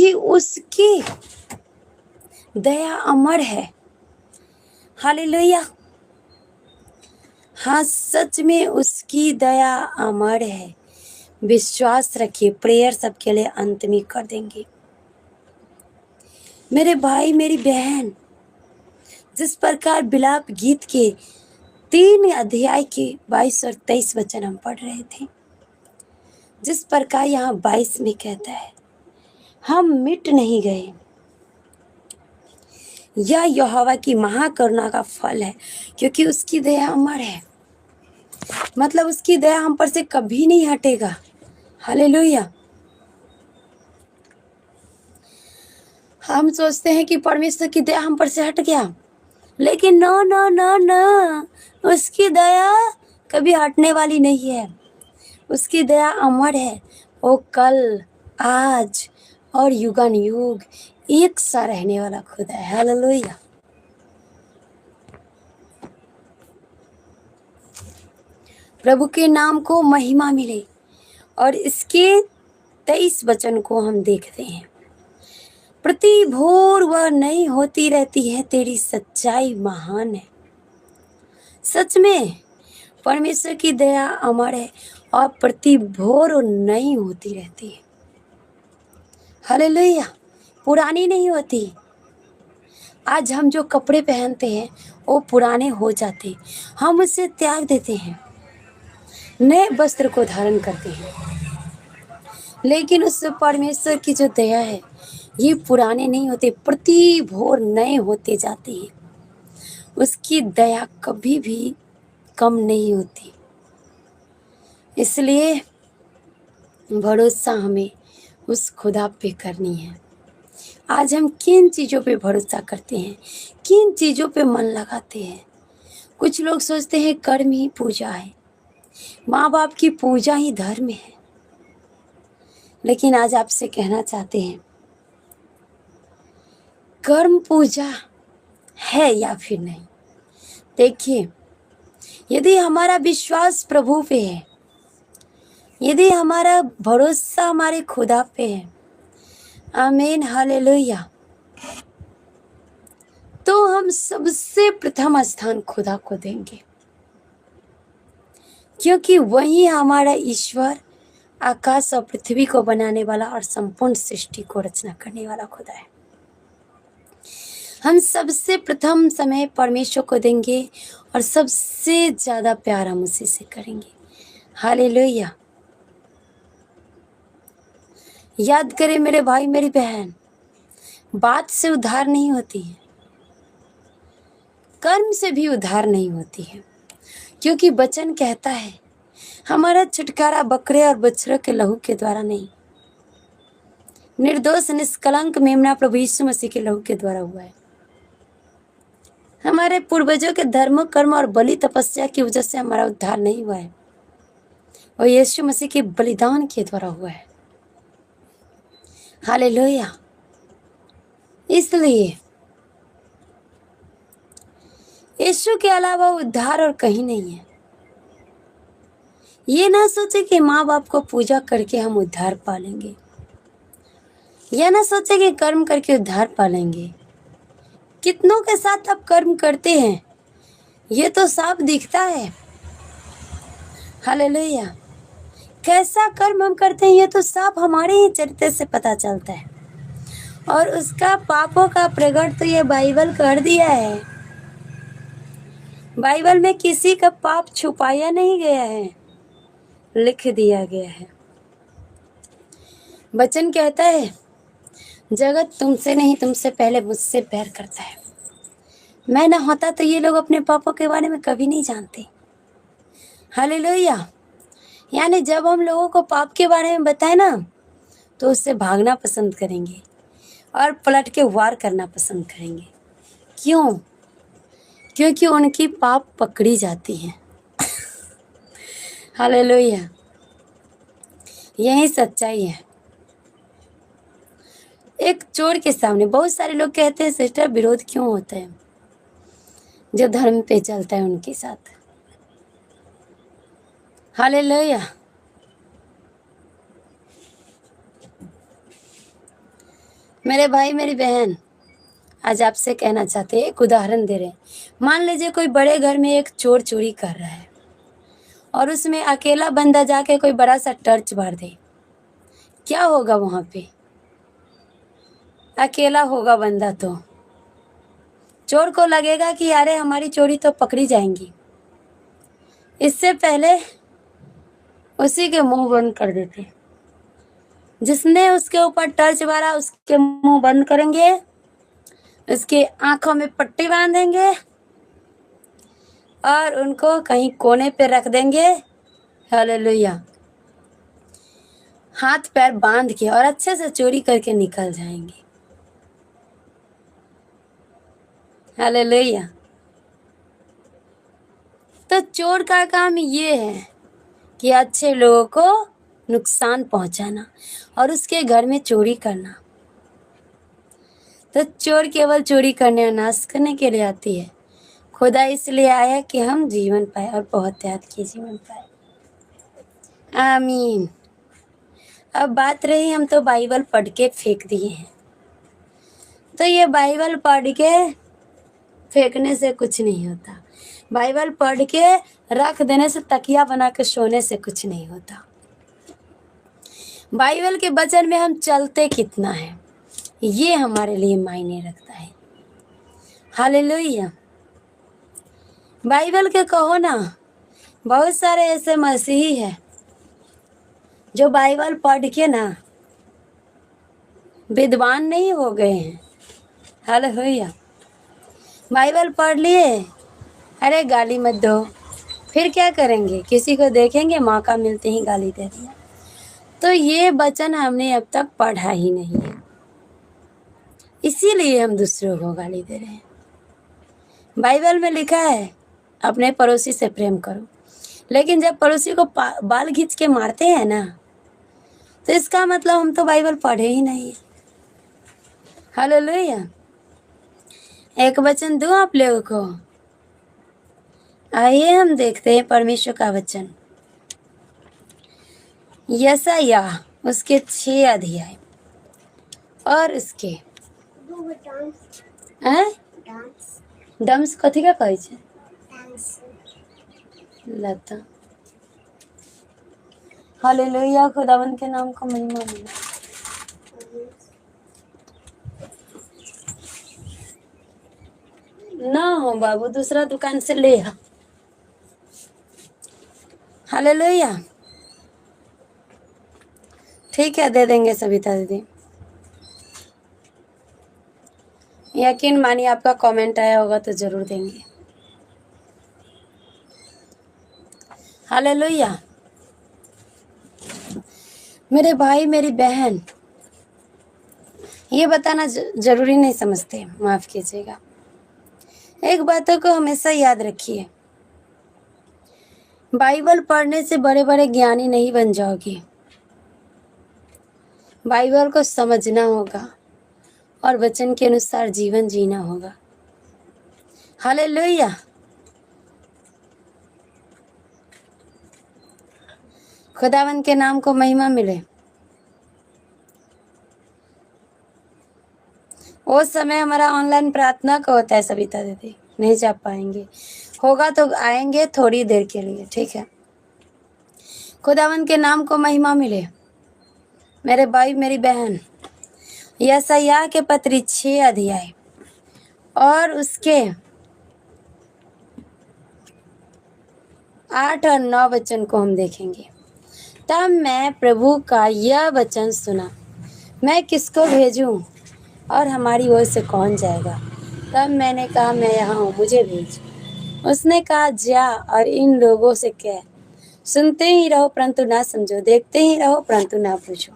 क्योंकि उसकी दया अमर है। हालेलुया। हाँ, सच में उसकी दया अमर है। विश्वास रखिए, प्रेयर सबके लिए अंत में कर देंगे। मेरे भाई मेरी बहन, जिस प्रकार विलाप गीत के 3 अध्याय के 22 और 23 वचन हम पढ़ रहे थे, जिस प्रकार यहाँ 22 में कहता है, हम मिट नहीं गए। यह यहोवा की महाकरुणा का फल है, क्योंकि उसकी दया अमर है। मतलब उसकी दया हम पर से कभी नहीं हटेगा। हालेलुया। हम सोचते हैं कि परमेश्वर की दया हम पर से हट गया, लेकिन नो नो नो नो, उसकी दया कभी हटने वाली नहीं है। उसकी दया अमर है। वो कल, आज और युगान युग एक सा रहने वाला खुदा है। हालेलुया। प्रभु के नाम को महिमा मिले। और इसके 23 वचन को हम देखते हैं। प्रति भोर वह नई होती रहती है, तेरी सच्चाई महान है। सच में परमेश्वर की दया अमर है और प्रति भोर वो नई होती रहती है। हालेलुया। पुरानी नहीं होती। आज हम जो कपड़े पहनते हैं वो पुराने हो जाते, हम उसे त्याग देते हैं, नए वस्त्र को धारण करते हैं। लेकिन उस परमेश्वर की जो दया है, ये पुराने नहीं होते, प्रति भोर नए होते जाते हैं। उसकी दया कभी भी कम नहीं होती। इसलिए भरोसा हमें उस खुदा पे करनी है। आज हम किन चीज़ों पे भरोसा करते हैं, किन चीज़ों पे मन लगाते हैं। कुछ लोग सोचते हैं कर्म ही पूजा है, माँ बाप की पूजा ही धर्म है। लेकिन आज आपसे कहना चाहते हैं, कर्म पूजा है या फिर नहीं। देखिए, यदि हमारा विश्वास प्रभु पे है, यदि हमारा भरोसा हमारे खुदा पे है, आमीन, हालेलुया, तो हम सबसे प्रथम स्थान खुदा को देंगे, क्योंकि वही हमारा ईश्वर, आकाश और पृथ्वी को बनाने वाला और संपूर्ण सृष्टि को रचना करने वाला खुदा है। हम सबसे प्रथम समय परमेश्वर को देंगे और सबसे ज्यादा प्यार हम उसी से करेंगे। हालेलुया। याद करें मेरे भाई मेरी बहन, बात से उद्धार नहीं होती है, कर्म से भी उद्धार नहीं होती है, क्योंकि वचन कहता है हमारा छुटकारा बकरे और बछड़ों के लहू के द्वारा नहीं, निर्दोष निष्कलंक मेमना प्रभु यीशु मसीह के लहू के द्वारा हुआ है। हमारे पूर्वजों के धर्म, कर्म और बलि तपस्या की वजह से हमारा उद्धार नहीं हुआ है, और यीशु मसीह के बलिदान के द्वारा हुआ है। हालेलुया। इसलिए यीशु के अलावा उद्धार और कहीं नहीं है। ये ना सोचे कि माँ बाप को पूजा करके हम उद्धार पालेंगे, या ना सोचे कि कर्म करके उद्धार पालेंगे। कितनों के साथ आप कर्म करते हैं, ये तो साफ दिखता है। हालेलुया। कैसा कर्म हम करते हैं, ये तो साफ हमारे ही चरित्र से पता चलता है। और उसका पापों का प्रकट तो ये बाइबल कर दिया है। बाइबल में किसी का पाप छुपाया नहीं गया है, लिख दिया गया है। वचन कहता है, जगत तुमसे नहीं, तुमसे पहले मुझसे प्यार करता है। मैं ना होता तो ये लोग अपने पापों के बारे में कभी नहीं जानते। हालेलुया। यानी जब हम लोगों को पाप के बारे में बताए ना, तो उससे भागना पसंद करेंगे और पलट के वार करना पसंद करेंगे। क्यों? क्योंकि उनकी पाप पकड़ी जाती है। हालेलुया। यही सच्चाई है। एक चोर के सामने बहुत सारे लोग कहते हैं, सिस्टर विरोध क्यों होता है? जो धर्म पे चलता है उनके साथ। हालेलुया। मेरे भाई मेरी बहन, आज आपसे कहना चाहते हैं, एक उदाहरण दे रहे हैं। मान लीजिए कोई बड़े घर में एक चोर चोरी कर रहा है और उसमें अकेला बंदा जाके कोई बड़ा सा टर्च मार दे, क्या होगा वहां पे? अकेला होगा बंदा तो चोर को लगेगा कि अरे हमारी चोरी तो पकड़ी जाएंगी, इससे पहले उसी के मुंह बंद कर देते। जिसने उसके ऊपर टर्च मारा उसके मुंह बंद करेंगे, उसकी आंखों में पट्टी बांधेंगे और उनको कहीं कोने पे रख देंगे। हालेलुया। हाथ पैर बांध के और अच्छे से चोरी करके निकल जाएंगे। हालेलुया। तो चोर का काम ये है कि अच्छे लोगों को नुकसान पहुंचाना और उसके घर में चोरी करना। तो चोर केवल चोरी करने और नाश करने के लिए आती है। खुदा इसलिए आया कि हम जीवन पाए और बहुत त्याग के जीवन पाए। आमीन। अब बात रही, हम तो बाइबल पढ़ के फेंक दिए हैं। तो ये बाइबल पढ़ के फेंकने से कुछ नहीं होता। बाइबल पढ़ के रख देने से, तकिया बना के सोने से कुछ नहीं होता। बाइबल के वचन में हम चलते कितना है, ये हमारे लिए मायने रखता है। हालेलुया। बाइबल के कहो ना, बहुत सारे ऐसे मसीही हैं जो बाइबल पढ़ के ना विद्वान नहीं हो गए हैं। हालेलुया। बाइबल पढ़ लिए, अरे गाली मत दो, फिर क्या करेंगे? किसी को देखेंगे, मौका मिलते ही गाली दे दिया। तो ये वचन हमने अब तक पढ़ा ही नहीं है, इसीलिए हम दूसरों को गाली दे रहे हैं। बाइबल में लिखा है अपने पड़ोसी से प्रेम करो, लेकिन जब पड़ोसी को बाल खींच के मारते हैं ना, तो इसका मतलब हम तो बाइबल पढ़े ही नहीं है। हालेलुया। एक वचन दूं आप लोगों को, आइए हम देखते हैं परमेश्वर का वचन। यशायाह उसके 6 अध्याय और उसके डांस कथी का कहै छै लता। हालेलुया। खुदावन के नाम का महिमा मिले। ना हो बाबू, दूसरा दुकान से ले आ। हालेलुया। ठीक है, दे देंगे सविता दीदी। यकीन मानिए, आपका कमेंट आया होगा तो जरूर देंगे। हालेलुया। मेरे भाई मेरी बहन, ये बताना जरूरी नहीं समझते, माफ कीजिएगा। एक बातों को हमेशा याद रखिए, बाइबल पढ़ने से बड़े बड़े ज्ञानी नहीं बन जाओगे। बाइबल को समझना होगा और वचन के अनुसार जीवन जीना होगा। हालेलुया। खुदावन के नाम को महिमा मिले। वो समय हमारा ऑनलाइन प्रार्थना का होता है सविता दीदी, नहीं जा पाएंगे, होगा तो आएंगे थोड़ी देर के लिए, ठीक है। खुदावन के नाम को महिमा मिले। मेरे भाई मेरी बहन, यशायाह के पत्री 6 अध्याय और उसके 8 और 9 वचन को हम देखेंगे। तब मैं प्रभु का यह वचन सुना, मैं किसको भेजूं और हमारी ओर से कौन जाएगा? तब मैंने कहा, मैं यहाँ हूँ, मुझे भेज। उसने कहा, जा और इन लोगों से कह, सुनते ही रहो परंतु ना समझो, देखते ही रहो परंतु ना पूछो।